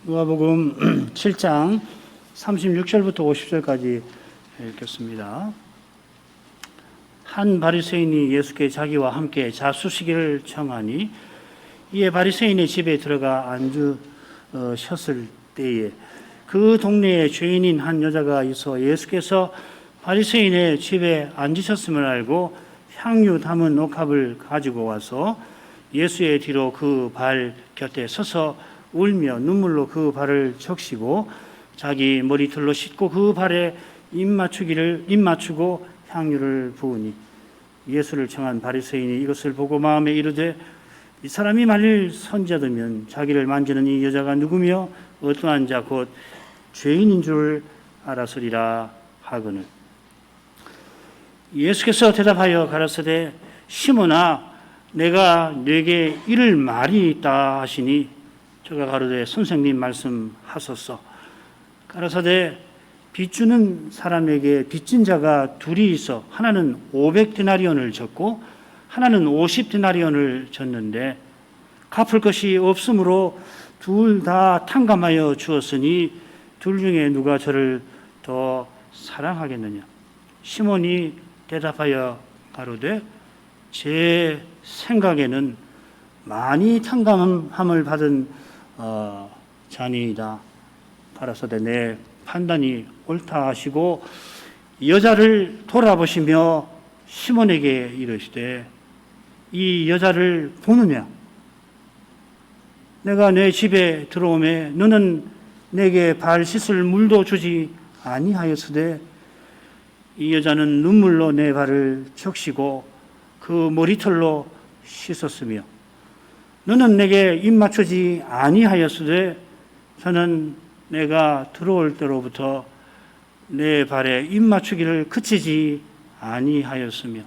누가복음 7장 36절부터 50절까지 읽겠습니다. 한 바리새인이 예수께 자기와 함께 자수시기를 청하니 이에 바리새인의 집에 들어가 앉으셨을 때에 그 동네에 죄인인 한 여자가 있어 예수께서 바리새인의 집에 앉으셨음을 알고 향유 담은 옥합을 가지고 와서 예수의 뒤로 그 발 곁에 서서 울며 눈물로 그 발을 적시고 자기 머리털로 씻고 그 발에 입 맞추고 향유를 부으니 예수를 청한 바리새인이 이것을 보고 마음에 이르되 이 사람이 만일 선지자되면 자기를 만지는 이 여자가 누구며 어떠한 자 곧 죄인인 줄 알았으리라 하거늘. 예수께서 대답하여 가라사대 시몬아 내가 네게 이를 말이 있다 하시니 저가 가로되 선생님 말씀하소서. 가라사대 빚주는 사람에게 빚진 자가 둘이 있어 하나는 500데나리온을 졌고 하나는 50데나리온을 졌는데 갚을 것이 없으므로 둘 다 탕감하여 주었으니 둘 중에 누가 저를 더 사랑하겠느냐. 시몬이 대답하여 가로되 제 생각에는 많이 탕감함을 받은 자니이다. 가라사대 내 판단이 옳다 하시고 여자를 돌아보시며 시몬에게 이르시되 이 여자를 보느냐. 내가 내 집에 들어오매 너는 내게 발 씻을 물도 주지 아니하였으되 이 여자는 눈물로 내 발을 적시고 그 머리털로 씻었으며 너는 내게 입 맞추지 아니하였으되 저는 내가 들어올 때로부터 내 발에 입 맞추기를 그치지 아니하였으며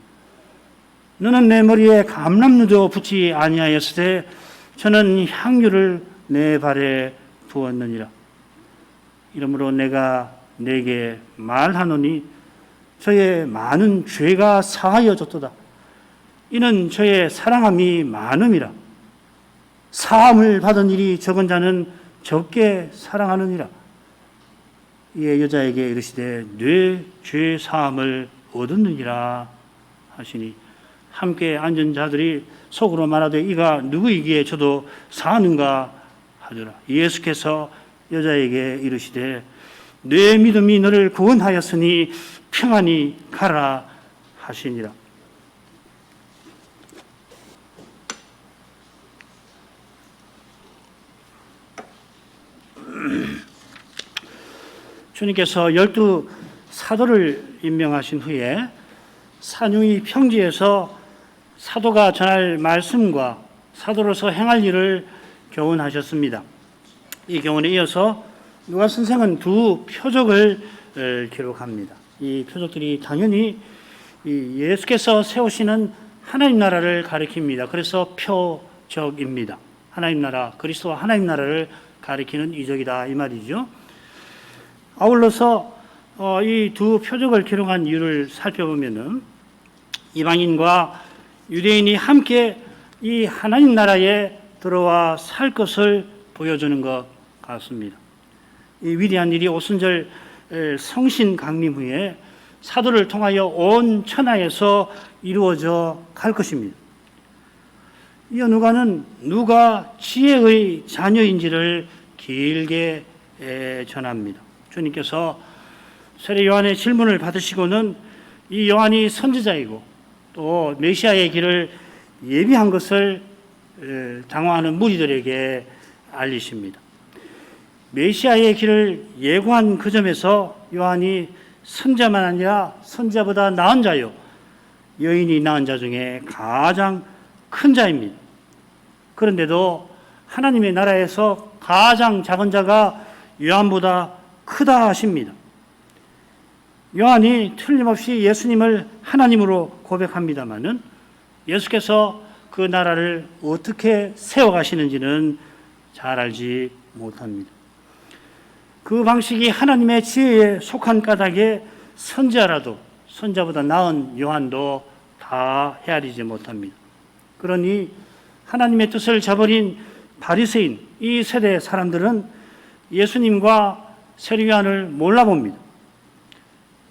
너는 내 머리에 감람류도 붓지 아니하였으되 저는 향유를 내 발에 부었느니라. 이러므로 내가 네게 말하노니 저의 많은 죄가 사하여졌도다. 이는 저의 사랑함이 많음이라. 사함을 받은 일이 적은 자는 적게 사랑하느니라. 이에 여자에게 이르시되 네 죄 사함을 얻었느니라 하시니 함께 앉은 자들이 속으로 말하되 이가 누구이기에 저도 사하는가 하더라. 예수께서 여자에게 이르시되 네 믿음이 너를 구원하였으니 평안히 가라 하시니라. 주님께서 12 사도를 임명하신 후에 산유이 평지에서 사도가 전할 말씀과 사도로서 행할 일을 교훈하셨습니다. 이 교훈에 이어서 누가 선생은 두 표적을 기록합니다. 이 표적들이 당연히 예수께서 세우시는 하나님 나라를 가리킵니다. 그래서 표적입니다. 하나님 나라, 그리스도와 하나님 나라를 가리키는 이적이다 이 말이죠. 아울러서 이 두 표적을 기록한 이유를 살펴보면은 이방인과 유대인이 함께 이 하나님 나라에 들어와 살 것을 보여주는 것 같습니다. 이 위대한 일이 오순절 성신 강림 후에 사도를 통하여 온 천하에서 이루어져 갈 것입니다. 이어 누가는 누가 지혜의 자녀인지를 길게 전합니다. 주님께서 세례 요한의 질문을 받으시고는 이 요한이 선지자이고 또 메시아의 길을 예비한 것을 당황하는 무리들에게 알리십니다. 메시아의 길을 예고한 그 점에서 요한이 선자만 아니라 선자보다 나은 자요 여인이 낳은 자 중에 가장 큰 자입니다. 그런데도 하나님의 나라에서 가장 작은 자가 요한보다 크다 하십니다. 요한이 틀림없이 예수님을 하나님으로 고백합니다마는 예수께서 그 나라를 어떻게 세워가시는지는 잘 알지 못합니다. 그 방식이 하나님의 지혜에 속한 까닭에 선지자라도 선자보다 나은 요한도 다 헤아리지 못합니다. 그러니 하나님의 뜻을 저버린 바리새인 이 세대 사람들은 예수님과 세례요한을 몰라봅니다.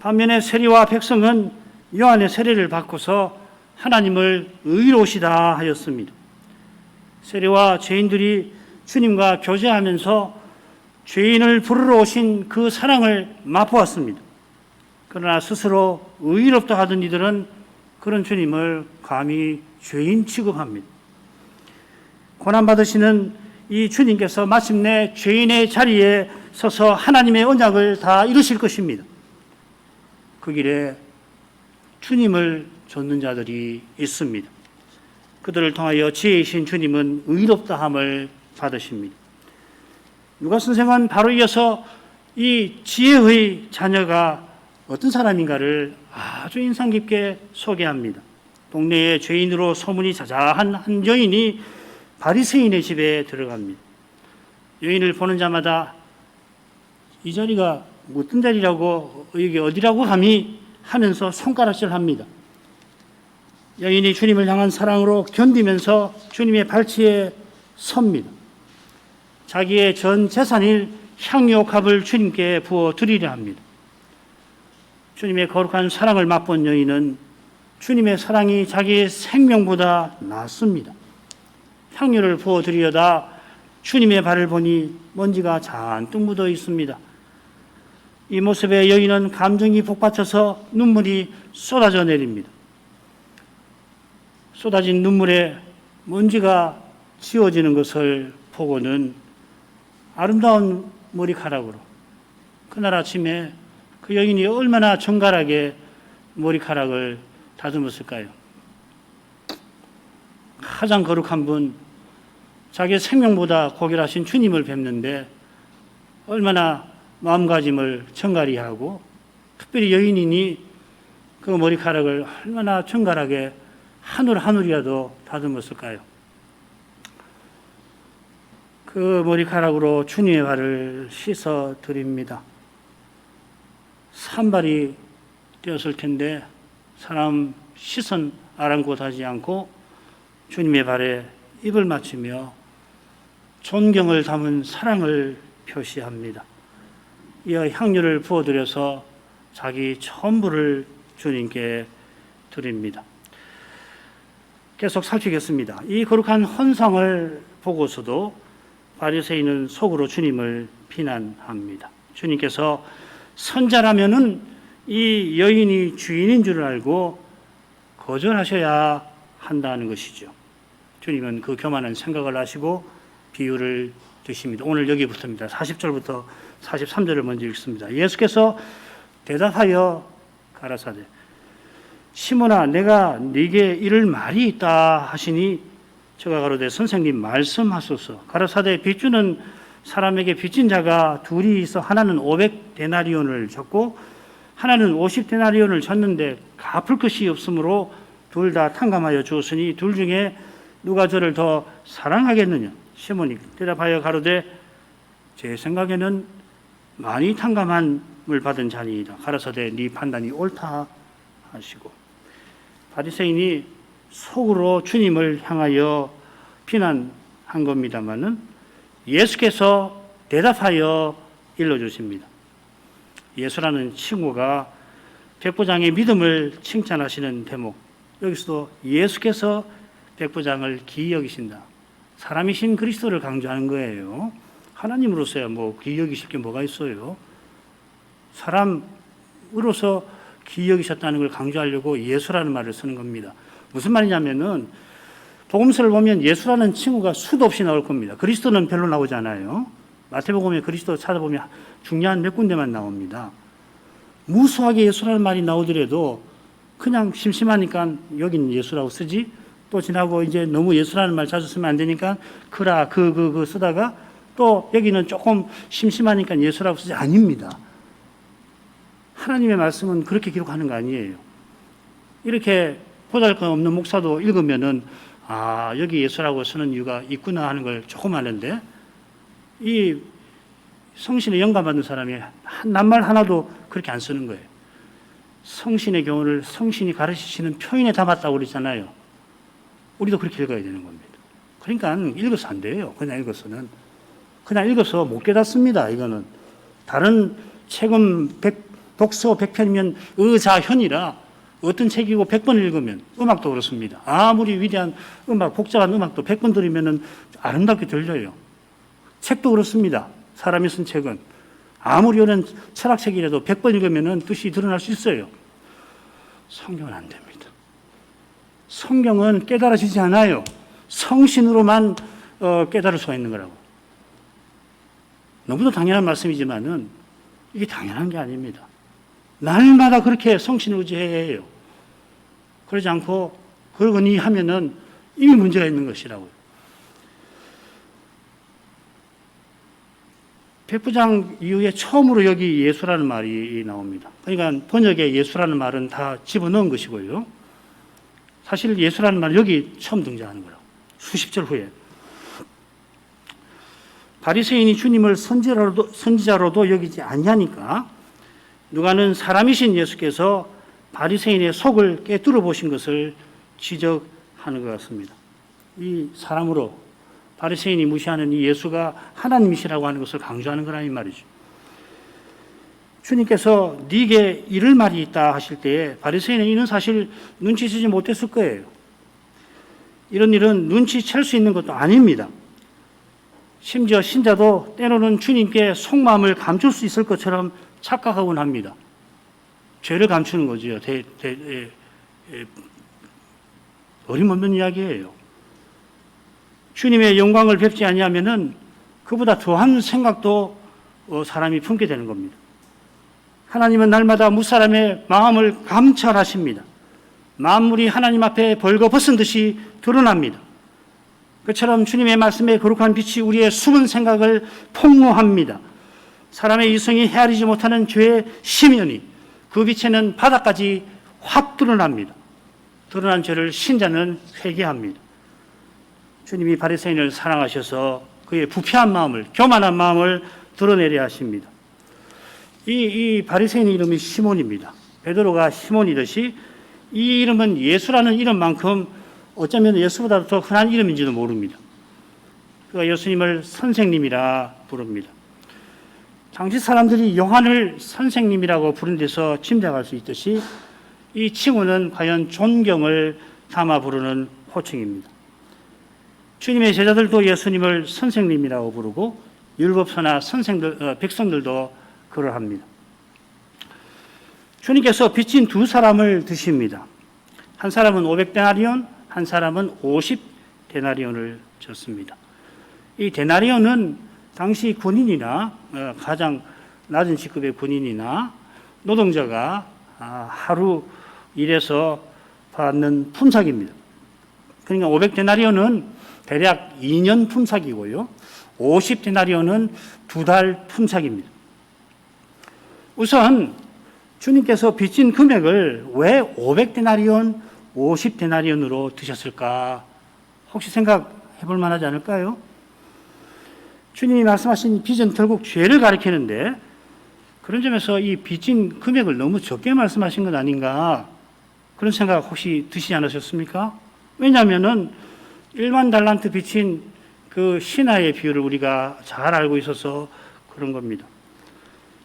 반면에 세리와 백성은 요한의 세례를 받고서 하나님을 의로우시다 하였습니다. 세리와 죄인들이 주님과 교제하면서 죄인을 부르러 오신 그 사랑을 맛보았습니다. 그러나 스스로 의롭다 하던 이들은 그런 주님을 감히 죄인 취급합니다. 고난받으시는 이 주님께서 마침내 죄인의 자리에 서서 하나님의 언약을 다 이루실 것입니다. 그 길에 주님을 좇는 자들이 있습니다. 그들을 통하여 지혜이신 주님은 의롭다함을 받으십니다. 누가 선생은 바로 이어서 이 지혜의 자녀가 어떤 사람인가를 아주 인상 깊게 소개합니다. 동네에 죄인으로 소문이 자자한 한 여인이 바리새인의 집에 들어갑니다. 여인을 보는 자마다 이 자리가 어떤 자리라고, 여기 어디라고 감히 하면서 손가락질합니다. 여인이 주님을 향한 사랑으로 견디면서 주님의 발치에 섭니다. 자기의 전 재산일 향유값을 주님께 부어 드리려 합니다. 주님의 거룩한 사랑을 맛본 여인은 주님의 사랑이 자기의 생명보다 낫습니다. 향유를 부어 드리려다 주님의 발을 보니 먼지가 잔뜩 묻어 있습니다. 이 모습에 여인은 감정이 복받쳐서 눈물이 쏟아져 내립니다. 쏟아진 눈물에 먼지가 지워지는 것을 보고는 아름다운 머리카락으로 그날 아침에 그 여인이 얼마나 정갈하게 머리카락을 다듬었을까요? 가장 거룩한 분, 자기의 생명보다 고결하신 주님을 뵙는데 얼마나 마음가짐을 정갈히 하고, 특별히 여인이니 그 머리카락을 얼마나 정갈하게 한 올 한 올이라도 다듬었을까요? 그 머리카락으로 주님의 발을 씻어 드립니다. 산발이 되었을 텐데 사람 시선 아랑곳하지 않고 주님의 발에 입을 맞추며 존경을 담은 사랑을 표시합니다. 이어 향유를 부어드려서 자기 전부를 주님께 드립니다. 계속 살피겠습니다. 이 거룩한 헌상을 보고서도 바리새인은 속으로 주님을 비난합니다. 주님께서 선자라면은 이 여인이 주인인 줄 알고 거절하셔야 한다는 것이죠. 주님은 그 교만한 생각을 하시고 비유를 드십니다. 오늘 여기부터입니다. 40절부터 43절을 먼저 읽습니다. 예수께서 대답하여 가라사대 시몬아 내가 네게 이를 말이 있다 하시니 저가 가로되 선생님 말씀하소서. 가라사대 빚주는 사람에게 빚진 자가 둘이 있어 하나는 500데나리온을 졌고 하나는 50데나리온을 졌는데 갚을 것이 없으므로 둘 다 탕감하여 주었으니 둘 중에 누가 저를 더 사랑하겠느냐. 시몬이 대답하여 가로되 제 생각에는 많이 탕감함을 받은 자니이다. 가라사대 네 판단이 옳다 하시고, 바리새인이 속으로 주님을 향하여 비난한 겁니다마는 예수께서 대답하여 일러주십니다. 예수라는 친구가 백부장의 믿음을 칭찬하시는 대목, 여기서도 예수께서 백부장을 기이 여기신다. 사람이신 그리스도를 강조하는 거예요. 하나님으로서야 뭐 기이 여기실 게 뭐가 있어요. 사람으로서 기이 여기셨다는 걸 강조하려고 예수라는 말을 쓰는 겁니다. 무슨 말이냐면은 복음서를 보면 예수라는 친구가 수도 없이 나올 겁니다. 그리스도는 별로 나오지 않아요. 마태복음에 그리스도 찾아보면 중요한 몇 군데만 나옵니다. 무수하게 예수라는 말이 나오더라도 그냥 심심하니까 여긴 예수라고 쓰지, 또 지나고 이제 너무 예수라는 말 자주 쓰면 안 되니까 그라 그 쓰다가 또 여기는 조금 심심하니까 예수라고 쓰지, 아닙니다. 하나님의 말씀은 그렇게 기록하는 거 아니에요. 이렇게 보잘것없는 목사도 읽으면은 아 여기 예수라고 쓰는 이유가 있구나 하는 걸 조금 아는데, 이 성신에 영감받는 사람이 낱말 하나도 그렇게 안 쓰는 거예요. 성신의 교훈을 성신이 가르치시는 표현에 담았다고 그러잖아요. 우리도 그렇게 읽어야 되는 겁니다. 그러니까 읽어서 안 돼요. 그냥 읽어서는. 그냥 읽어서 못 깨닫습니다. 이거는 다른 책은 독서 100편이면 의자현이라 어떤 책이고 100번 읽으면, 음악도 그렇습니다. 아무리 위대한 음악, 복잡한 음악도 100번 들으면 아름답게 들려요. 책도 그렇습니다. 사람이 쓴 책은 아무리 어려운 철학책이라도 100번 읽으면 뜻이 드러날 수 있어요. 성경은 안 됩니다. 성경은 깨달아지지 않아요. 성신으로만 깨달을 수가 있는 거라고. 너무도 당연한 말씀이지만은 이게 당연한 게 아닙니다. 날마다 그렇게 성신을 의지해야 해요. 그러지 않고 그러거니 하면은 이미 문제가 있는 것이라고요. 백부장 이후에 처음으로 여기 예수라는 말이 나옵니다. 그러니까 번역에 예수라는 말은 다 집어넣은 것이고요. 사실 예수라는 말은 여기 처음 등장하는 거라고. 수십 절 후에. 바리새인이 주님을 선지자로도 여기지 아니하니까 누가는 사람이신 예수께서 바리새인의 속을 깨뚫어 보신 것을 지적하는 것 같습니다. 이 사람으로 바리새인이 무시하는 이 예수가 하나님이시라고 하는 것을 강조하는 거라 이 말이죠. 주님께서 네게 이를 말이 있다 하실 때에 바리새인은 이는 사실 눈치채지 못했을 거예요. 이런 일은 눈치챌 수 있는 것도 아닙니다. 심지어 신자도 때로는 주님께 속마음을 감출 수 있을 것처럼 착각하곤 합니다. 죄를 감추는 거죠. 어림없는 이야기예요. 주님의 영광을 뵙지 아니하면은 그보다 더한 생각도 사람이 품게 되는 겁니다. 하나님은 날마다 무사람의 마음을 감찰하십니다. 만물이 하나님 앞에 벌거벗은 듯이 드러납니다. 그처럼 주님의 말씀에 거룩한 빛이 우리의 숨은 생각을 폭로합니다. 사람의 이성이 헤아리지 못하는 죄의 심연이 그 빛에는 바닥까지 확 드러납니다. 드러난 죄를 신자는 회개합니다. 주님이 바리새인을 사랑하셔서 그의 부패한 마음을, 교만한 마음을 드러내려 하십니다. 이 바리새인의 이름이 시몬입니다. 베드로가 시몬이듯이 이 이름은 예수라는 이름만큼 어쩌면 예수보다 더 흔한 이름인지도 모릅니다. 그가 예수님을 선생님이라 부릅니다. 당시 사람들이 요한을 선생님이라고 부른 데서 짐작할 수 있듯이 이 칭호는 과연 존경을 담아 부르는 호칭입니다. 주님의 제자들도 예수님을 선생님이라고 부르고 율법서나 백성들도 그러합니다. 주님께서 빚진 두 사람을 드십니다. 한 사람은 500데나리온, 한 사람은 50데나리온을 줬습니다. 이 데나리온은 당시 군인이나 가장 낮은 직급의 군인이나 노동자가 하루 일해서 받는 품삯입니다. 그러니까 500데나리온은 대략 2년 품삯이고요. 50데나리온은 2달 품삯입니다. 우선 주님께서 빚진 금액을 왜 500데나리온, 50데나리온으로 드셨을까? 혹시 생각해 볼 만하지 않을까요? 주님이 말씀하신 빚은 결국 죄를 가리키는데 그런 점에서 이 빚진 금액을 너무 적게 말씀하신 것 아닌가? 그런 생각 혹시 드시지 않으셨습니까? 왜냐하면은 1만 달란트 빚진 그 신하의 비율을 우리가 잘 알고 있어서 그런 겁니다.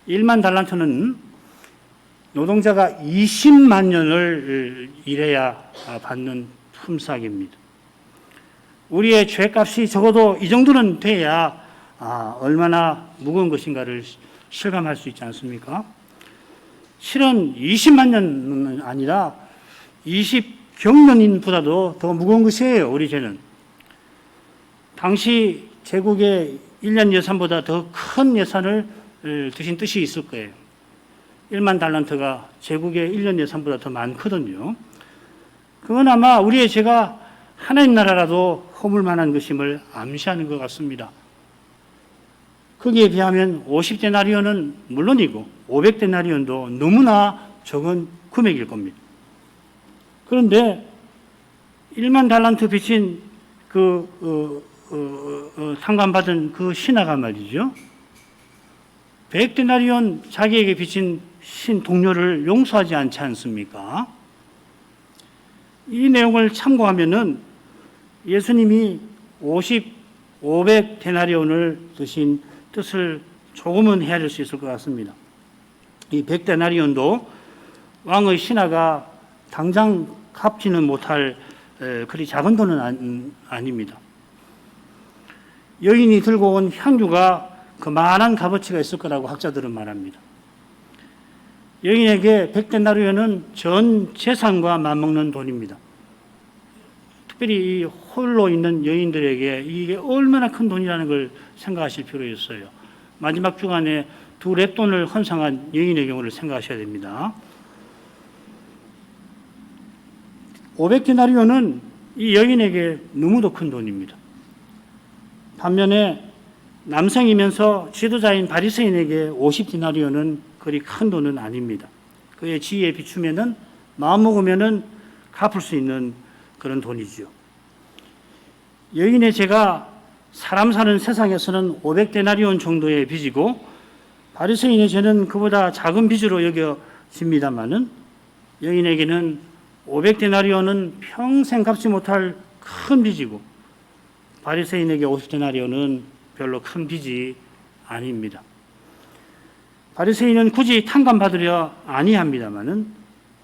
1만 달란트는 노동자가 20만 년을 일해야 받는 품삯입니다. 우리의 죄값이 적어도 이 정도는 돼야 얼마나 무거운 것인가를 실감할 수 있지 않습니까? 실은 20만 년은 아니라 20경년인보다도 더 무거운 것이에요. 우리 죄는. 당시 제국의 1년 예산보다 더 큰 예산을 드신 뜻이 있을 거예요. 1만 달란트가 제국의 1년 예산보다 더 많거든요. 그건 아마 우리의 죄가 하나님 나라라도 허물 만한 것임을 암시하는 것 같습니다. 거기에 비하면 50데나리온은 물론이고 500데나리온도 너무나 적은 금액일 겁니다. 그런데 1만 달란트 빚진 상관받은 그 신하가 말이죠. 100데나리온 자기에게 빚진 신 동료를 용서하지 않지 않습니까? 이 내용을 참고하면은 예수님이 50 500데나리온을 드신 뜻을 조금은 헤아릴 수 있을 것 같습니다. 이 100데나리온도 왕의 신하가 당장 갚지는 못할 그리 작은 돈은 아닙니다. 여인이 들고 온 향유가 그만한 값어치가 있을 거라고 학자들은 말합니다. 여인에게 100데나리온은 전 재산과 맞먹는 돈입니다. 특별히 이 홀로 있는 여인들에게 이게 얼마나 큰 돈이라는 걸 생각하실 필요가 있어요. 마지막 주간에 2렙돈을 헌상한 여인의 경우를 생각하셔야 됩니다. 500데나리온은 이 여인에게 너무도 큰 돈입니다. 반면에 남성이면서 지도자인 바리새인에게 50데나리온은 그리 큰 돈은 아닙니다. 그의 지위에 비추면은 마음먹으면은 갚을 수 있는 그런 돈이죠. 여인의 죄가 사람 사는 세상에서는 500데나리온 정도의 빚이고 바리새인의 죄는 그보다 작은 빚으로 여겨집니다마는 여인에게는 500데나리온은 평생 갚지 못할 큰 빚이고 바리새인에게 50데나리온은 별로 큰 빚이 아닙니다. 바리새인은 굳이 탕감받으려 아니합니다마는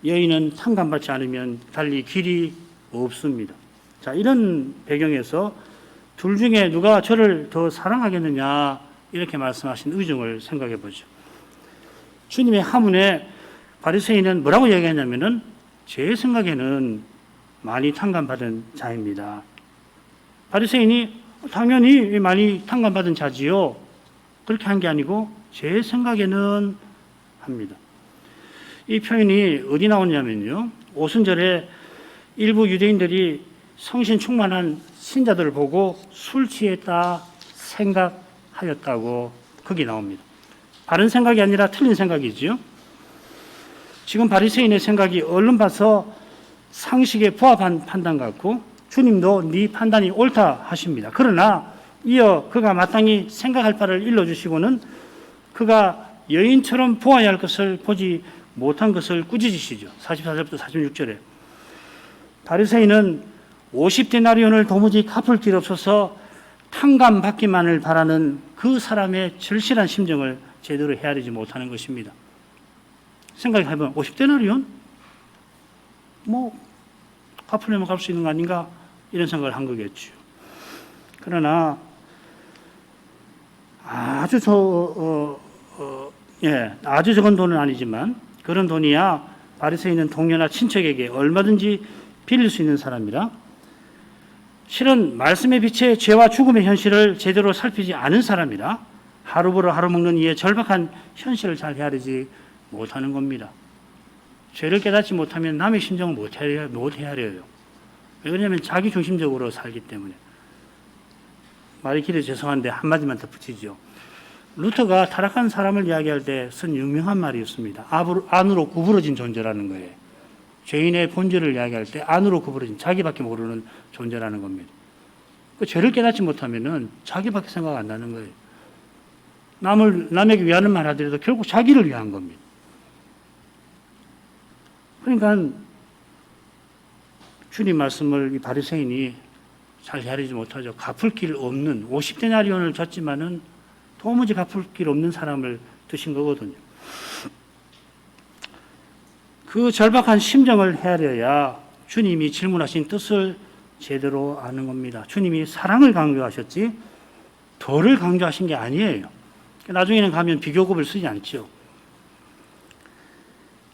여인은 탕감받지 않으면 달리 길이 없습니다. 자, 이런 배경에서 둘 중에 누가 저를 더 사랑하겠느냐 이렇게 말씀하신 의중을 생각해 보죠. 주님의 하문에 바리새인은 뭐라고 얘기했냐면은 제 생각에는 많이 탕감받은 자입니다. 바리새인이 당연히 많이 탕감받은 자지요. 그렇게 한 게 아니고 제 생각에는 합니다. 이 표현이 어디 나오냐면요. 오순절에 일부 유대인들이 성신 충만한 신자들을 보고 술 취했다 생각하였다고 거기 나옵니다. 바른 생각이 아니라 틀린 생각이지요. 지금 바리새인의 생각이 얼른 봐서 상식에 부합한 판단 같고 주님도 네 판단이 옳다 하십니다. 그러나 이어 그가 마땅히 생각할 바를 일러주시고는 그가 여인처럼 보아야 할 것을 보지 못한 것을 꾸짖으시죠. 44절부터 46절에 바리새인은 50데나리온을 도무지 갚을 길 없어서 탕감받기만을 바라는 그 사람의 절실한 심정을 제대로 헤아리지 못하는 것입니다. 생각해보면 50데나리온? 뭐 갚으려면 갚을 수 있는 거 아닌가? 이런 생각을 한 거겠죠. 그러나 아주 아주 적은 돈은 아니지만 그런 돈이야 바리새인은 동료나 친척에게 얼마든지 빌릴 수 있는 사람이라 실은 말씀의 빛에 죄와 죽음의 현실을 제대로 살피지 않은 사람이라 하루 벌어 하루 먹는 이의 절박한 현실을 잘 헤아리지 못하는 겁니다. 죄를 깨닫지 못하면 남의 심정을 못 헤아려요. 왜 그러냐면 자기 중심적으로 살기 때문에. 말이 길어서 죄송한데 한마디만 더 붙이죠. 루터가 타락한 사람을 이야기할 때 쓴 유명한 말이었습니다. 안으로 구부러진 존재라는 거예요. 죄인의 본질을 이야기할 때 안으로 구부러진 자기밖에 모르는 존재라는 겁니다. 그 죄를 깨닫지 못하면은 자기밖에 생각 안 나는 거예요. 남에게 위하는 말 하더라도 결국 자기를 위한 겁니다. 그러니까 주님 말씀을 이 바리새인이 잘 헤아리지 못하죠. 갚을 길 없는 50데나리온을 줬지만은 도무지 갚을 길 없는 사람을 드신 거거든요. 그 절박한 심정을 헤아려야 주님이 질문하신 뜻을 제대로 아는 겁니다. 주님이 사랑을 강조하셨지 덜을 강조하신 게 아니에요. 나중에는 가면 비교급을 쓰지 않죠.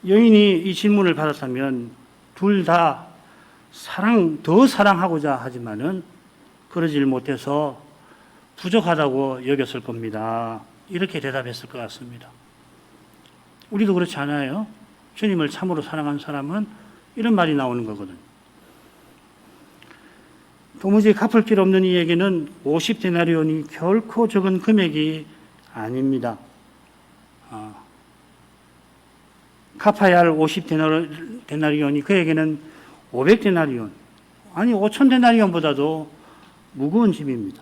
여인이 이 질문을 받았다면 둘 다 더 사랑하고자 하지만은 그러질 못해서 부족하다고 여겼을 겁니다. 이렇게 대답했을 것 같습니다. 우리도 그렇지 않아요? 주님을 참으로 사랑한 사람은 이런 말이 나오는 거거든요. 도무지 갚을 길 없는 이에게는 50데나리온이 결코 적은 금액이 아닙니다. 갚아야 할 50데나리온이 그에게는 500데나리온, 아니 5,000데나리온보다도 무거운 짐입니다.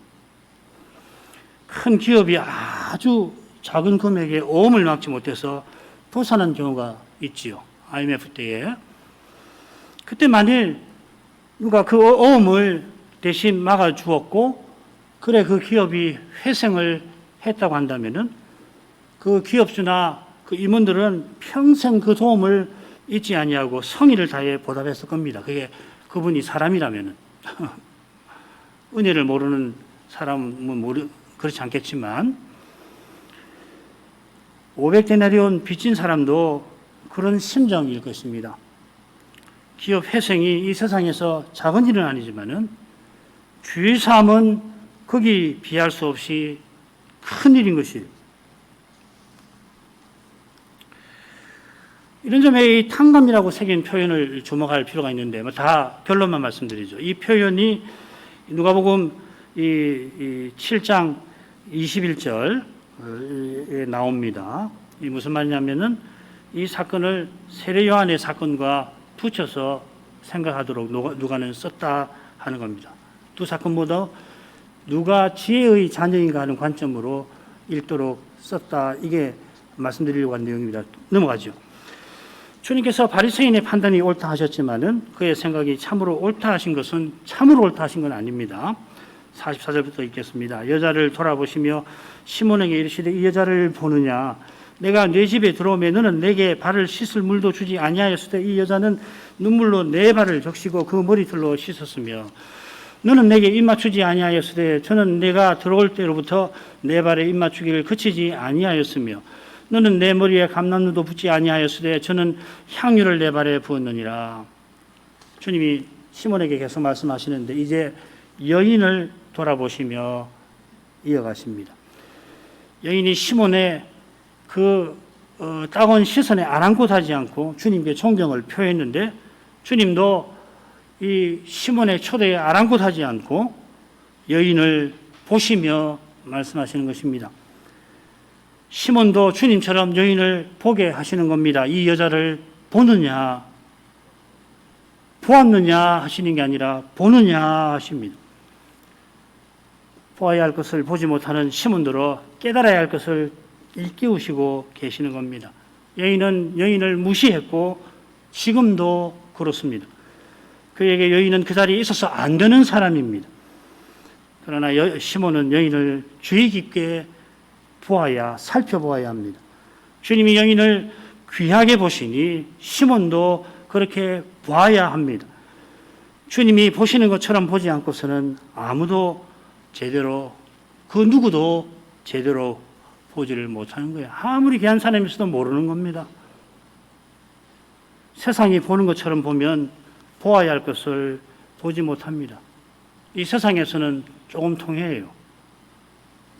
큰 기업이 아주 작은 금액에 어음을 막지 못해서 도산한 경우가 있지요. IMF 때에. 그때 만일 누가 그 어음을 대신 막아주었고 그래 그 기업이 회생을 했다고 한다면은 그 기업주나 그 임원들은 평생 그 도움을 잊지 아니하고 성의를 다해 보답했을 겁니다. 그게 그분이 사람이라면은 은혜를 모르는 사람은 그렇지 않겠지만 500데나리온 빚진 사람도 그런 심정일 것입니다. 기업 회생이 이 세상에서 작은 일은 아니지만은 주의 삶은 거기 비할 수 없이 큰 일인 것이에요. 이런 점에 이 탕감이라고 새긴 표현을 주목할 필요가 있는데 다 결론만 말씀드리죠. 이 표현이 누가복음 이 7장 21절에 나옵니다. 이 무슨 말이냐면은 이 사건을 세례 요한의 사건과 붙여서 생각하도록 누가는 썼다 하는 겁니다. 두 사건 모두 누가 지혜의 자녀인가 하는 관점으로 읽도록 썼다. 이게 말씀드리려고 하는 내용입니다. 넘어가죠. 주님께서 바리새인의 판단이 옳다 하셨지만은 그의 생각이 참으로 옳다 하신 것은 참으로 옳다 하신 건 아닙니다. 44절부터 읽겠습니다. 여자를 돌아보시며 시몬에게 이르시되 이 여자를 보느냐 내가 네 집에 들어오면 너는 내게 발을 씻을 물도 주지 아니하였으되 이 여자는 눈물로 내 발을 적시고 그 머리털로 씻었으며 너는 내게 입맞추지 아니하였으되 저는 내가 들어올 때로부터 내 발에 입맞추기를 그치지 아니하였으며 너는 내 머리에 감람누도 붓지 아니하였으되 저는 향유를 내 발에 부었느니라. 주님이 시몬에게 계속 말씀하시는데 이제 여인을 돌아보시며 이어가십니다. 여인이 시몬의 그 따가운 시선에 아랑곳하지 않고 주님께 존경을 표했는데 주님도 이 시몬의 초대에 아랑곳하지 않고 여인을 보시며 말씀하시는 것입니다. 시몬도 주님처럼 여인을 보게 하시는 겁니다. 이 여자를 보느냐, 보았느냐 하시는 게 아니라 보느냐 하십니다. 보아야 할 것을 보지 못하는 시몬들어 깨달아야 할 것을 일깨우시고 계시는 겁니다. 여인은 여인을 무시했고 지금도 그렇습니다. 그에게 여인은 그 자리에 있어서 안 되는 사람입니다. 그러나 시몬은 여인을 주의 깊게 살펴보아야 합니다. 주님이 여인을 귀하게 보시니 시몬도 그렇게 보아야 합니다. 주님이 보시는 것처럼 보지 않고서는 아무도 제대로 그 누구도 제대로 보지를 못하는 거예요. 아무리 귀한 사람일수도 모르는 겁니다. 세상이 보는 것처럼 보면 보아야 할 것을 보지 못합니다. 이 세상에서는 조금 통해요.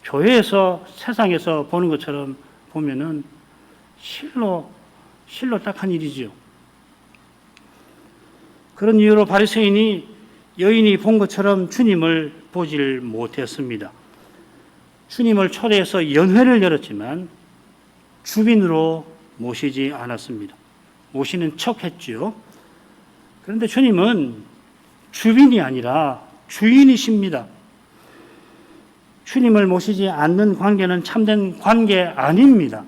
교회에서 세상에서 보는 것처럼 보면은 실로 딱한 일이지요. 그런 이유로 바리새인이 여인이 본 것처럼 주님을 보질 못했습니다. 주님을 초대해서 연회를 열었지만 주빈으로 모시지 않았습니다. 모시는 척했죠. 그런데 주님은 주빈이 아니라 주인이십니다. 주님을 모시지 않는 관계는 참된 관계 아닙니다.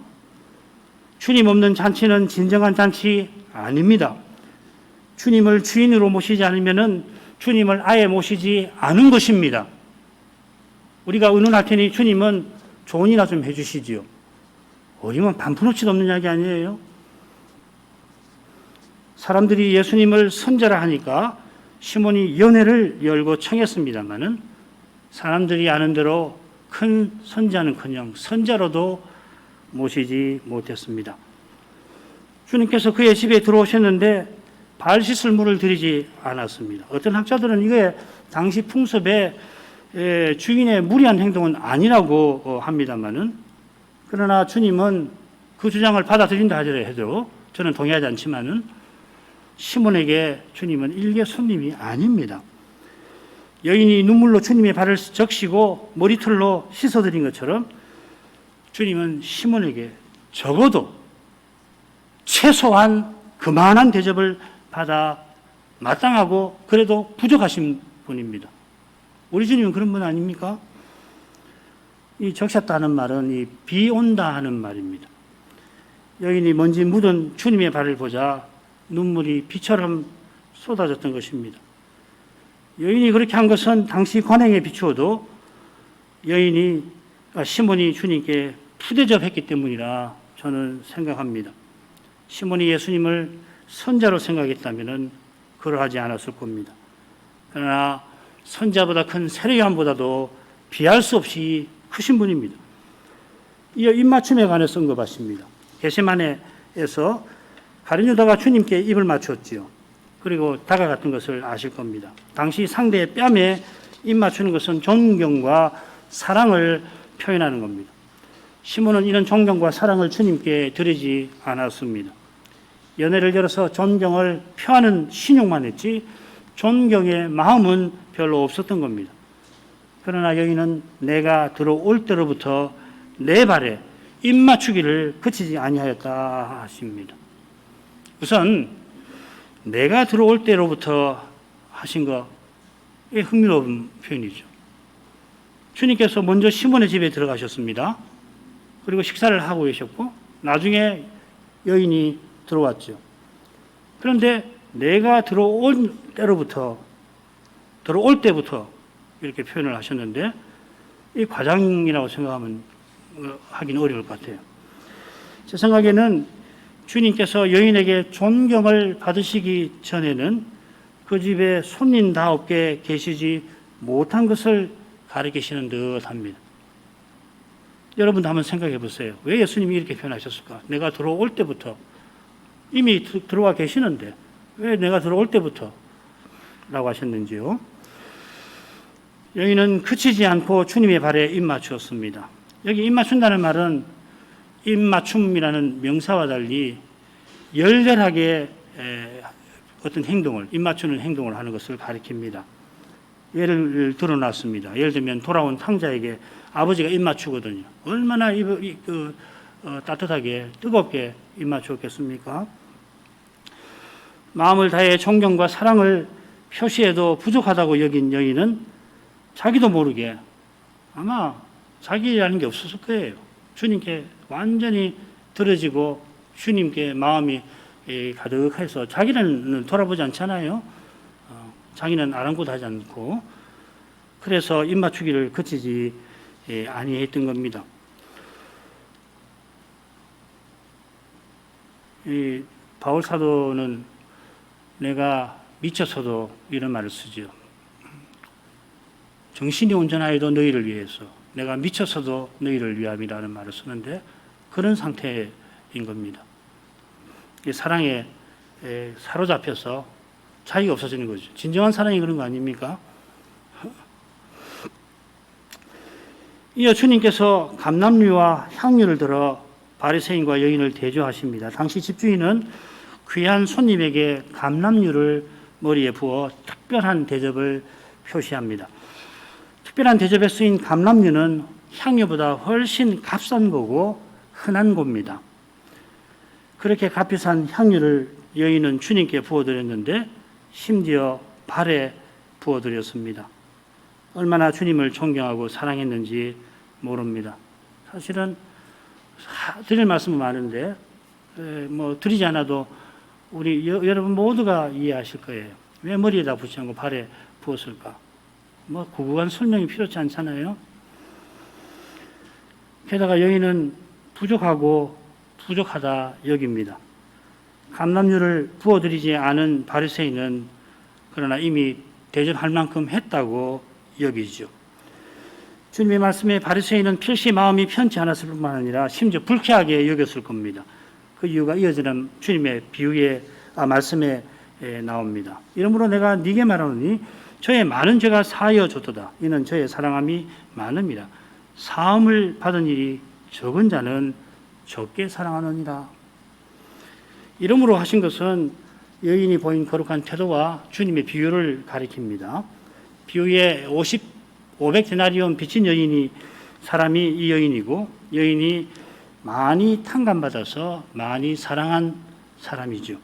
주님 없는 잔치는 진정한 잔치 아닙니다. 주님을 주인으로 모시지 않으면은 주님을 아예 모시지 않은 것입니다. 우리가 의논할 테니 주님은 조언이나 좀 해주시지요. 어리면 반푼어치도 없는 이야기 아니에요? 사람들이 예수님을 선제라 하니까 시몬이 연회를 열고 청했습니다마는 사람들이 아는 대로 큰 선자는커녕 선자로도 모시지 못했습니다. 주님께서 그의 집에 들어오셨는데 발 씻을 물을 드리지 않았습니다. 어떤 학자들은 이게 당시 풍습에 주인의 무리한 행동은 아니라고 합니다마는 그러나 주님은 그 주장을 받아들인다 하더라도 저는 동의하지 않지만은 시몬에게 주님은 일개 손님이 아닙니다. 여인이 눈물로 주님의 발을 적시고 머리털로 씻어드린 것처럼 주님은 시몬에게 적어도 최소한 그만한 대접을 받아 마땅하고 그래도 부족하신 분입니다. 우리 주님은 그런 분 아닙니까? 이 적셨다 하는 말은 이 비 온다 하는 말입니다. 여인이 먼지 묻은 주님의 발을 보자 눈물이 비처럼 쏟아졌던 것입니다. 여인이 그렇게 한 것은 당시 관행에 비추어도 시몬이 주님께 푸대접했기 때문이라 저는 생각합니다. 시몬이 예수님을 선자로 생각했다면 그러하지 않았을 겁니다. 그러나 선자보다 큰 세례요한보다도 비할 수 없이 크신 분입니다. 이어 입맞춤에 관해서 언급하십니다. 게세마네에서 가룟 유다가 주님께 입을 맞췄지요. 그리고 다가갔던 것을 아실 겁니다. 당시 상대의 뺨에 입 맞추는 것은 존경과 사랑을 표현하는 겁니다. 시몬은 이런 존경과 사랑을 주님께 드리지 않았습니다. 연회를 열어서 존경을 표하는 신용만 했지 존경의 마음은 별로 없었던 겁니다. 그러나 여인은 내가 들어올 때로부터 내 발에 입 맞추기를 그치지 아니하였다 하십니다. 우선 내가 들어올 때로부터 하신 것이 흥미로운 표현이죠. 주님께서 먼저 시몬의 집에 들어가셨습니다. 그리고 식사를 하고 계셨고 나중에 여인이 들어왔죠. 그런데 내가 들어올 때부터 이렇게 표현을 하셨는데 이 과장이라고 생각하면 하긴 어려울 것 같아요. 제 생각에는 주님께서 여인에게 존경을 받으시기 전에는 그 집에 손님다웁게 계시지 못한 것을 가리키시는 듯합니다. 여러분도 한번 생각해 보세요. 왜 예수님이 이렇게 표현하셨을까? 내가 들어올 때부터 이미 들어와 계시는데 왜 내가 들어올 때부터 라고 하셨는지요. 여인은 그치지 않고 주님의 발에 입 맞추었습니다. 여기 입 맞춘다는 말은 입 맞춤이라는 명사와 달리 열렬하게 어떤 행동을, 입 맞추는 행동을 하는 것을 가리킵니다. 예를 들어놨습니다. 예를 들면 돌아온 탕자에게 아버지가 입 맞추거든요. 얼마나 따뜻하게 뜨겁게 입 맞추었겠습니까? 마음을 다해 존경과 사랑을 표시해도 부족하다고 여긴 여인은 자기도 모르게 아마 자기라는 게 없었을 거예요. 주님께 완전히 들어지고 주님께 마음이 가득해서 자기는 돌아보지 않잖아요. 자기는 아랑곳하지 않고 그래서 입 맞추기를 그치지 아니했던 겁니다. 바울 사도는 내가 미쳐서도 이런 말을 쓰죠. 정신이 온전하여도 너희를 위해서 내가 미쳐서도 너희를 위함이라는 말을 쓰는데 그런 상태인 겁니다. 사랑에 사로잡혀서 자기가 없어지는 거죠. 진정한 사랑이 그런 거 아닙니까? 이어 주님께서 감람류와 향유를 들어 바리새인과 여인을 대조하십니다. 당시 집주인은 귀한 손님에게 감람류를 머리에 부어 특별한 대접을 표시합니다. 특별한 대접에 쓰인 감람류는 향유보다 훨씬 값싼 거고 흔한 겁니다. 그렇게 값비싼 향유를 여인은 주님께 부어드렸는데 심지어 발에 부어드렸습니다. 얼마나 주님을 존경하고 사랑했는지 모릅니다. 사실은 드릴 말씀은 많은데 드리지 않아도 우리 여러분 모두가 이해하실 거예요. 왜 머리에다 붙지 않고 발에 부었을까? 구구한 설명이 필요치 않잖아요. 게다가 여인은 부족하다 여깁니다. 감람류를 부어드리지 않은 바리새인은 그러나 이미 대접할 만큼 했다고 여기죠. 주님의 말씀에 바리새인은 필시 마음이 편치 않았을 뿐만 아니라 심지어 불쾌하게 여겼을 겁니다. 그 이유가 이어지는 주님의 말씀에 나옵니다. 이러므로 내가 네게 말하노니 저의 많은 죄가 사하여졌도다. 이는 저의 사랑함이 많음이라. 사함을 받은 일이 적은 자는 적게 사랑하느니라. 이러므로 하신 것은 여인이 보인 거룩한 태도와 주님의 비유를 가리킵니다. 비유에 500데나리온 빚진 사람이 이 여인이고 여인이 많이 탕감받아서 많이 사랑한 사람이죠.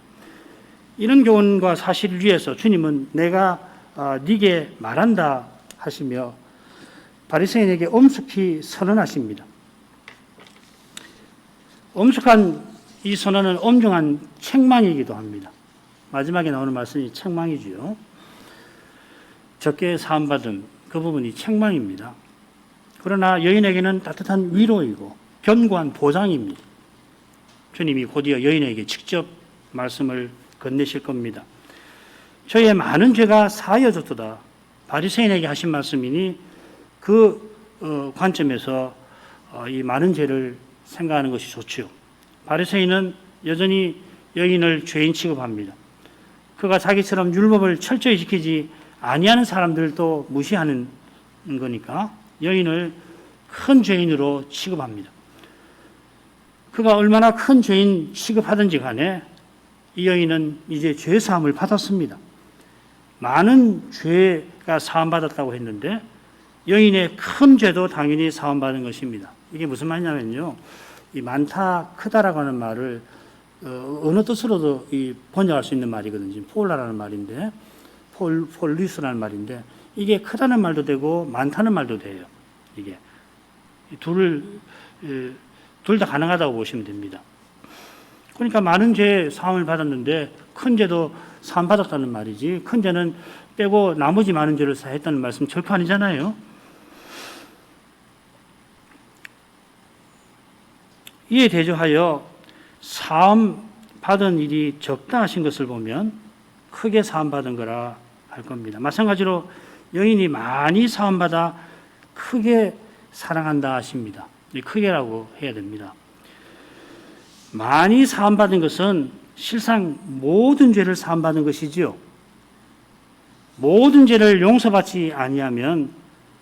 이런 교훈과 사실을 위해서 주님은 내가 네게 말한다 하시며 바리새인에게 엄숙히 선언하십니다. 엄숙한 이 선언은 엄중한 책망이기도 합니다. 마지막에 나오는 말씀이 책망이지요. 적게 사함받은 그 부분이 책망입니다. 그러나 여인에게는 따뜻한 위로이고 견고한 보장입니다. 주님이 곧이어 여인에게 직접 말씀을 건네실 겁니다. 저의 많은 죄가 사하여졌도다. 바리새인에게 하신 말씀이니 그 관점에서 이 많은 죄를 생각하는 것이 좋지요. 바리새인은 여전히 여인을 죄인 취급합니다. 그가 자기처럼 율법을 철저히 지키지 아니하는 사람들도 무시하는 거니까 여인을 큰 죄인으로 취급합니다. 그가 얼마나 큰 죄인 취급하든지 간에 이 여인은 이제 죄 사함을 받았습니다. 많은 죄가 사함받았다고 했는데 여인의 큰 죄도 당연히 사함받은 것입니다. 이게 무슨 말이냐면요, 이 많다 크다라고 하는 말을 어느 뜻으로도 번역할 수 있는 말이거든요. 폴라라는 말인데, 폴리스라는 말인데, 이게 크다는 말도 되고 많다는 말도 돼요. 이게 둘 다 가능하다고 보시면 됩니다. 그러니까 많은 죄 사함을 받았는데 큰 죄도 사함 받았다는 말이지, 큰 죄는 빼고 나머지 많은 죄를 사했다는 말씀 절대 아니잖아요. 이에 대조하여 사함 받은 일이 적다 하신 것을 보면 크게 사함 받은 거라 할 겁니다. 마찬가지로 여인이 많이 사함 받아 크게 사랑한다 하십니다. 크게라고 해야 됩니다. 많이 사함 받은 것은 실상 모든 죄를 사함 받은 것이지요. 모든 죄를 용서받지 아니하면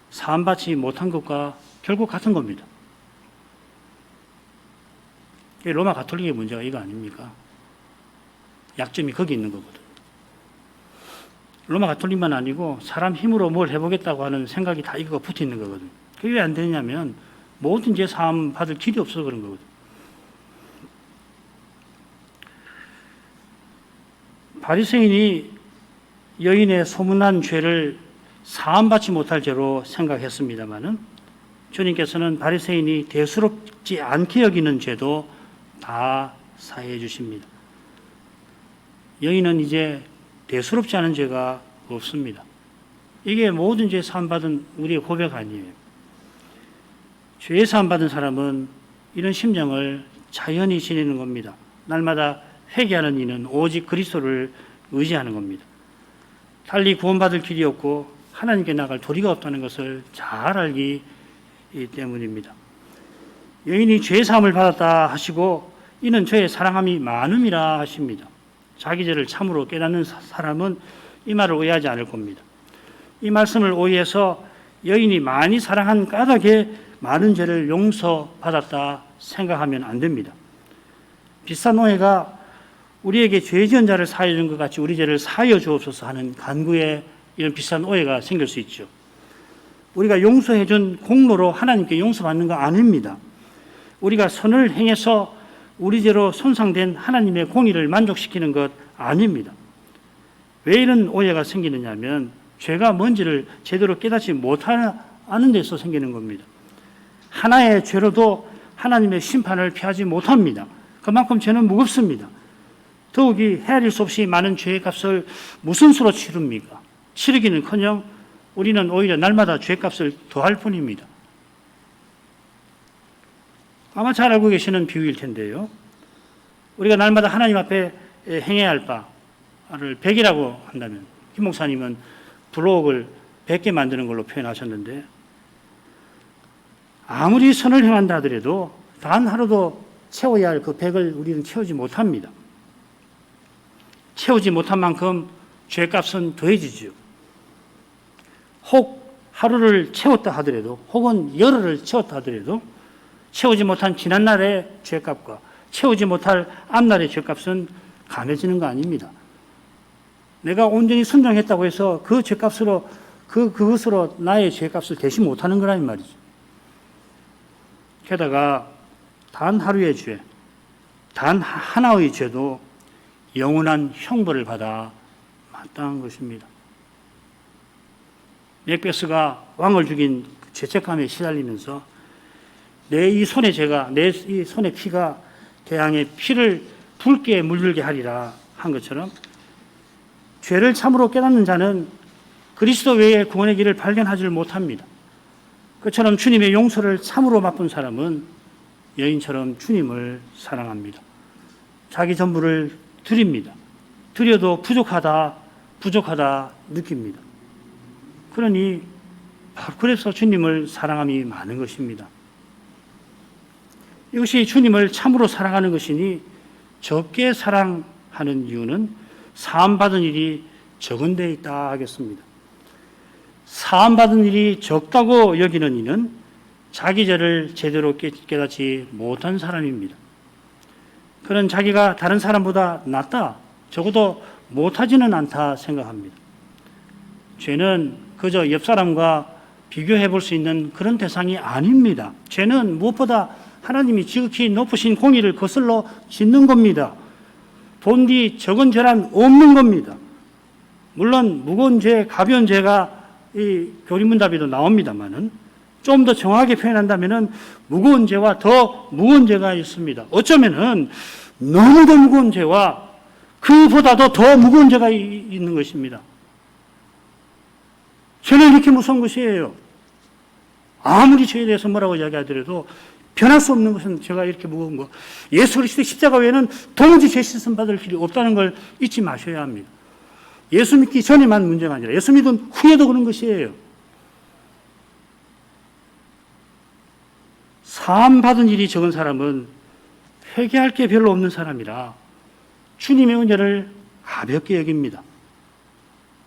사함 받지 못한 것과 결국 같은 겁니다. 로마 가톨릭의 문제가 이거 아닙니까? 약점이 거기 있는 거거든. 로마 가톨릭만 아니고 사람 힘으로 뭘 해보겠다고 하는 생각이 다 이거가 붙어 있는 거거든. 그게 왜 안 되냐면 모든 죄 사함 받을 길이 없어서 그런 거거든. 바리새인이 여인의 소문난 죄를 사함받지 못할 죄로 생각했습니다마는 주님께서는 바리새인이 대수롭지 않게 여기는 죄도 다 사해 주십니다. 여인은 이제 대수롭지 않은 죄가 없습니다. 이게 모든 죄 사함받은 우리의 고백 아니에요. 죄 사함받은 사람은 이런 심정을 자연히 지내는 겁니다. 날마다 회개하는 이는 오직 그리스도를 의지하는 겁니다. 달리 구원받을 길이 없고 하나님께 나갈 도리가 없다는 것을 잘 알기 때문입니다. 여인이 죄 사함을 받았다 하시고 이는 저의 사랑함이 많음이라 하십니다. 자기 죄를 참으로 깨닫는 사람은 이 말을 오해하지 않을 겁니다. 이 말씀을 오해해서 여인이 많이 사랑한 까닭에 많은 죄를 용서받았다 생각하면 안 됩니다. 비싼 오해가 우리에게 죄 지은 자를 사하여 준 것 같이 우리 죄를 사하여 주옵소서 하는 간구에 이런 비싼 오해가 생길 수 있죠. 우리가 용서해 준 공로로 하나님께 용서받는 거 아닙니다. 우리가 선을 행해서 우리 죄로 손상된 하나님의 공의를 만족시키는 것 아닙니다. 왜 이런 오해가 생기느냐 하면 죄가 뭔지를 제대로 깨닫지 못하는 데서 생기는 겁니다. 하나의 죄로도 하나님의 심판을 피하지 못합니다. 그만큼 죄는 무겁습니다. 더욱이 헤아릴 수 없이 많은 죄의 값을 무슨 수로 치릅니까? 치르기는커녕 우리는 오히려 날마다 죄값을 더할 뿐입니다. 아마 잘 알고 계시는 비유일 텐데요. 우리가 날마다 하나님 앞에 행해야 할 바를 100이라고 한다면 김 목사님은 블록을 100개 만드는 걸로 표현하셨는데 아무리 선을 행한다 하더라도 단 하루도 채워야 할 그 100을 우리는 채우지 못합니다. 채우지 못한 만큼 죄값은 더해지죠. 혹 하루를 채웠다 하더라도 혹은 열흘을 채웠다 하더라도 채우지 못한 지난날의 죄값과 채우지 못할 앞날의 죄값은 감해지는 거 아닙니다. 내가 온전히 순종했다고 해서 그 죄값으로 그것으로 나의 죄값을 대시 못하는 거라는 말이죠. 게다가 단 하루의 죄, 단 하나의 죄도 영원한 형벌을 받아 마땅한 것입니다. 맥베스가 왕을 죽인 죄책감에 시달리면서 내 이 손의 죄가, 내 이 손의 피가 대항의 피를 붉게 물들게 하리라 한 것처럼 죄를 참으로 깨닫는 자는 그리스도 외에 구원의 길을 발견하지 못합니다. 그처럼 주님의 용서를 참으로 맛본 사람은 여인처럼 주님을 사랑합니다. 자기 전부를 드립니다. 드려도 부족하다 느낍니다. 그러니 그래서 주님을 사랑함이 많은 것입니다. 이것이 주님을 참으로 사랑하는 것이니 적게 사랑하는 이유는 사함받은 일이 적은 데 있다 하겠습니다. 사함받은 일이 적다고 여기는 이는 자기 죄를 제대로 깨닫지 못한 사람입니다. 그는 자기가 다른 사람보다 낫다, 적어도 못하지는 않다 생각합니다. 죄는 그저 옆 사람과 비교해 볼 수 있는 그런 대상이 아닙니다. 죄는 무엇보다 하나님이 지극히 높으신 공의를 거슬러 짓는 겁니다. 본디 적은 죄란 없는 겁니다. 물론 무거운 죄, 가벼운 죄가 이 교리문답에도 나옵니다만은 좀 더 정확하게 표현한다면은 무거운 죄와 더 무거운 죄가 있습니다. 어쩌면은 너무도 무거운 죄와 그보다도 더 무거운 죄가 있는 것입니다. 죄는 이렇게 무서운 것이에요. 아무리 죄에 대해서 뭐라고 이야기하더라도 변할 수 없는 것은 죄가 이렇게 무거운 거. 예수 그리스도의 십자가 외에는 도무지 죄 씻음 받을 길이 없다는 걸 잊지 마셔야 합니다. 예수 믿기 전에만 문제가 아니라 예수 믿은 후에도 그런 것이에요. 사함 받은 일이 적은 사람은 회개할 게 별로 없는 사람이라 주님의 은혜를 가볍게 여깁니다.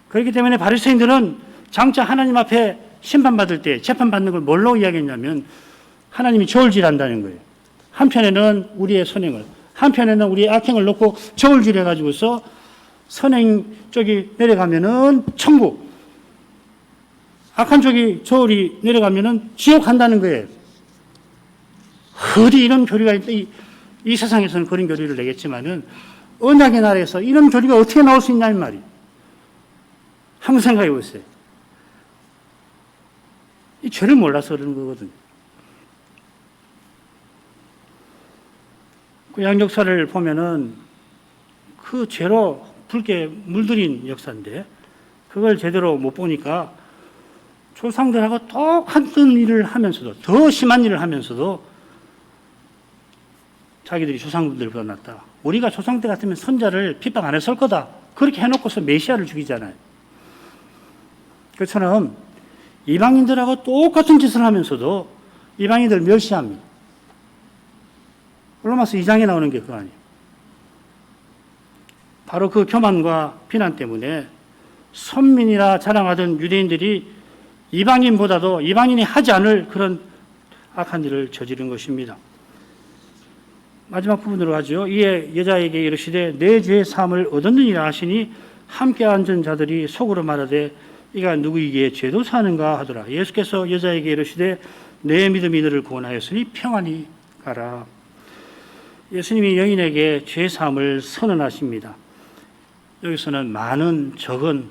그렇기 때문에 바리새인들은 장차 하나님 앞에 심판받을 때 재판받는 걸 뭘로 이야기했냐면 하나님이 저울질한다는 거예요. 한편에는 우리의 선행을, 한편에는 우리의 악행을 놓고 저울질해가지고서 선행 쪽이 내려가면은 천국, 악한 쪽이 저울이 내려가면은 지옥 간다는 거예요. 어디 이런 교리가 있다. 이 세상에서는 그런 교리를 내겠지만은 언약의 나라에서 이런 교리가 어떻게 나올 수 있냐는 말이. 한번 생각해 보세요. 이 죄를 몰라서 그러는 거거든요. 그 양역사를 보면은 그 죄로 붉게 물들인 역사인데 그걸 제대로 못 보니까 조상들하고 똑같은 일을 하면서도 더 심한 일을 하면서도 자기들이 조상들보다 낫다. 우리가 조상 때 같으면 선자를 핍박 안 했을 거다. 그렇게 해놓고서 메시아를 죽이잖아요. 그처럼 이방인들하고 똑같은 짓을 하면서도 이방인들 멸시합니다. 로마서 2장에 나오는 게 그거 아니에요. 바로 그 교만과 비난 때문에 선민이라 자랑하던 유대인들이 이방인보다도 이방인이 하지 않을 그런 악한 일을 저지른 것입니다. 마지막 부분으로 가죠. 이에 여자에게 이르시되 내 죄의 사함을 얻었느니라 하시니 함께 앉은 자들이 속으로 말하되 이가 누구이기에 죄도 사는가 하더라. 예수께서 여자에게 이르시되 내 믿음이 너를 구원하였으니 평안히 가라. 예수님이 여인에게 죄 사함을 선언하십니다. 여기서는 많은 적은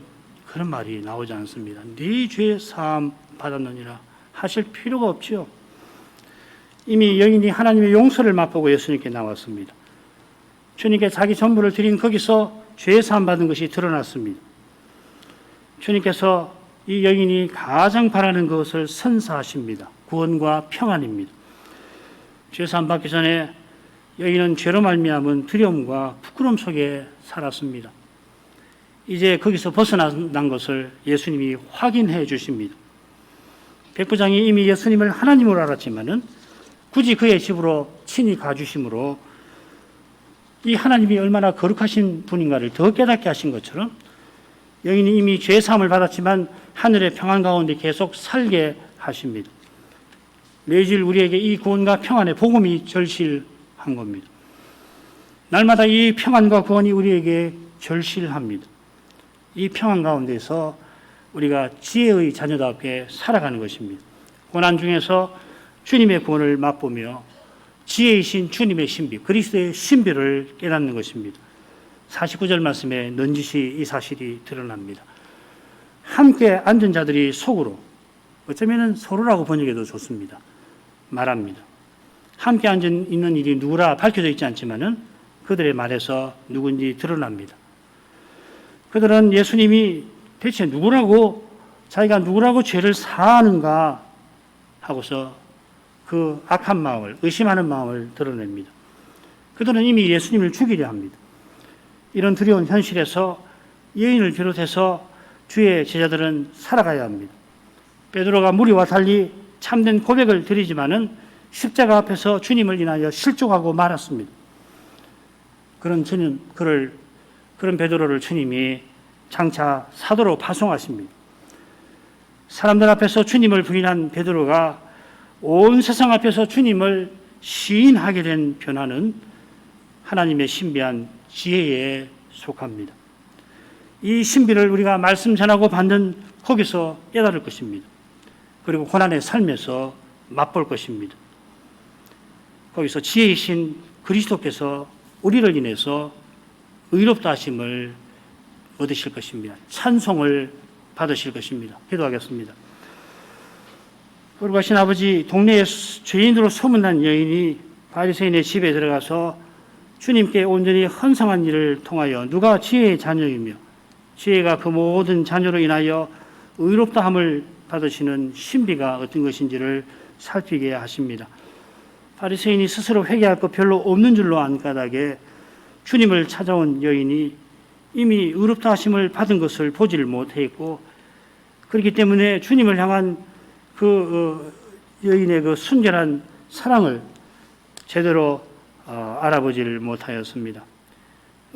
그런 말이 나오지 않습니다. 네 죄 사함 받았느니라 하실 필요가 없죠. 이미 여인이 하나님의 용서를 맛보고 예수님께 나왔습니다. 주님께 자기 전부를 드린 거기서 죄 사함 받은 것이 드러났습니다. 주님께서 이 여인이 가장 바라는 것을 선사하십니다. 구원과 평안입니다. 죄 사함 받기 전에 여인은 죄로 말미암은 두려움과 부끄러움 속에 살았습니다. 이제 거기서 벗어난 것을 예수님이 확인해 주십니다. 백부장이 이미 예수님을 하나님으로 알았지만은 굳이 그의 집으로 친히 가주심으로 이 하나님이 얼마나 거룩하신 분인가를 더 깨닫게 하신 것처럼 여인이 이미 죄 사함을 받았지만 하늘의 평안 가운데 계속 살게 하십니다. 매일 우리에게 이 구원과 평안의 복음이 절실한 겁니다. 날마다 이 평안과 구원이 우리에게 절실합니다. 이 평안 가운데서 우리가 지혜의 자녀답게 살아가는 것입니다. 고난 중에서 주님의 구원을 맛보며 지혜이신 주님의 신비, 그리스도의 신비를 깨닫는 것입니다. 49절 말씀에 넌지시 이 사실이 드러납니다. 함께 앉은 자들이 속으로, 어쩌면 서로라고 번역해도 좋습니다. 말합니다. 함께 앉아 있는 일이 누구라 밝혀져 있지 않지만은 그들의 말에서 누군지 드러납니다. 그들은 예수님이 대체 누구라고, 자기가 누구라고 죄를 사하는가 하고서 그 악한 마음을, 의심하는 마음을 드러냅니다. 그들은 이미 예수님을 죽이려 합니다. 이런 두려운 현실에서 여인을 비롯해서 주의 제자들은 살아가야 합니다. 베드로가 무리와 달리 참된 고백을 드리지만은 십자가 앞에서 주님을 인하여 실족하고 말았습니다. 그런 베드로를 주님이 장차 사도로 파송하십니다. 사람들 앞에서 주님을 부인한 베드로가 온 세상 앞에서 주님을 시인하게 된 변화는 하나님의 신비한 지혜에 속합니다. 이 신비를 우리가 말씀 전하고 받는 거기서 깨달을 것입니다. 그리고 고난의 삶에서 맛볼 것입니다. 거기서 지혜이신 그리스도께서 우리를 인해서 의롭다 하심을 얻으실 것입니다. 찬송을 받으실 것입니다. 기도하겠습니다. 거룩하신 아버지, 동네에 죄인으로 소문난 여인이 바리새인의 집에 들어가서 주님께 온전히 헌상한 일을 통하여 누가 지혜의 자녀이며 지혜가 그 모든 자녀로 인하여 의롭다함을 받으시는 신비가 어떤 것인지를 살피게 하십니다. 바리새인이 스스로 회개할 것 별로 없는 줄로 안 까닭에 주님을 찾아온 여인이 이미 의롭다 하심을 받은 것을 보지를 못했고, 그렇기 때문에 주님을 향한 그 여인의 그 순결한 사랑을 제대로 알아보지를 못하였습니다.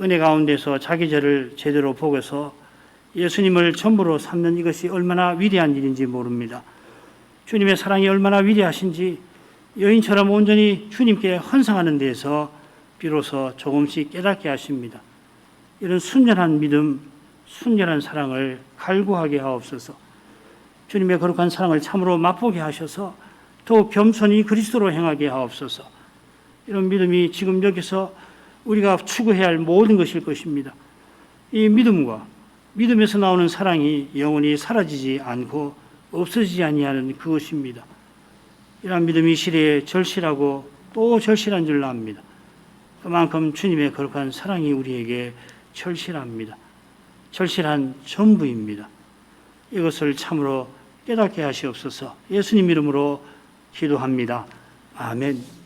은혜 가운데서 자기 죄를 제대로 보고서 예수님을 전부로 삼는 이것이 얼마나 위대한 일인지 모릅니다. 주님의 사랑이 얼마나 위대하신지 여인처럼 온전히 주님께 헌상하는 데에서 비로소 조금씩 깨닫게 하십니다. 이런 순전한 믿음, 순전한 사랑을 갈구하게 하옵소서. 주님의 거룩한 사랑을 참으로 맛보게 하셔서 더욱 겸손히 그리스도로 행하게 하옵소서. 이런 믿음이 지금 여기서 우리가 추구해야 할 모든 것일 것입니다. 이 믿음과 믿음에서 나오는 사랑이 영원히 사라지지 않고 없어지지 아니하는 그것입니다. 이러한 믿음이 시대에 절실하고 또 절실한 줄 압니다. 그만큼 주님의 거룩한 사랑이 우리에게 절실합니다. 절실한 전부입니다. 이것을 참으로 깨닫게 하시옵소서. 예수님 이름으로 기도합니다. 아멘.